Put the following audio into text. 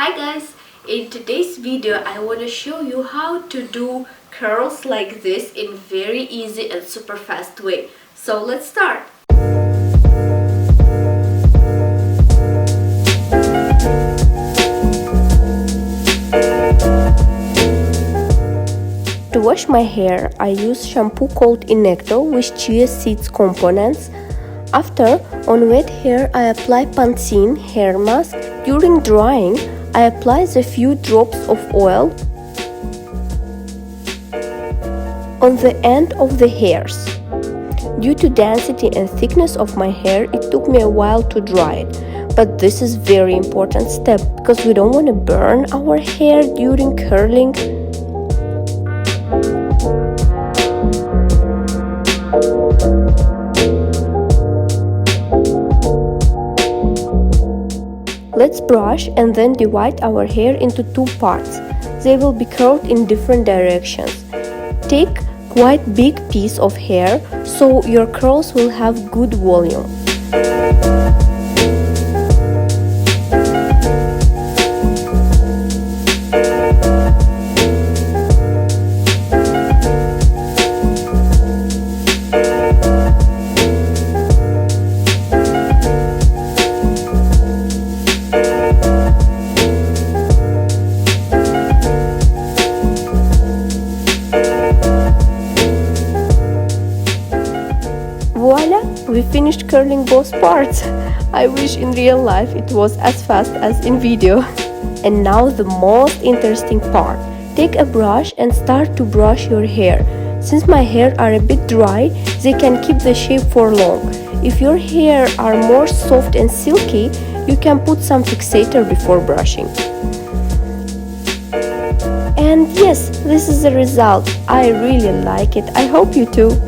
Hi guys, in today's video I want to show you how to do curls like this in very easy and super fast way. So let's start. To wash my hair, I use shampoo called Inecto with chia seeds components. After, on wet hair, I apply Pantene hair mask. During drying, I apply a few drops of oil on the end of the hairs. Due to density and thickness of my hair, it took me a while to dry it. But this is very important step because we don't want to burn our hair during curling. Let's brush and then divide our hair into two parts. They will be curled in different directions. Take quite big piece of hair so your curls will have good volume. Voila! We finished curling both parts. I wish in real life it was as fast as in video. And now the most interesting part. Take a brush and start to brush your hair. Since my hair are a bit dry, they can keep the shape for long. If your hair are more soft and silky, you can put some fixator before brushing. And yes, this is the result. I really like it. I hope you too.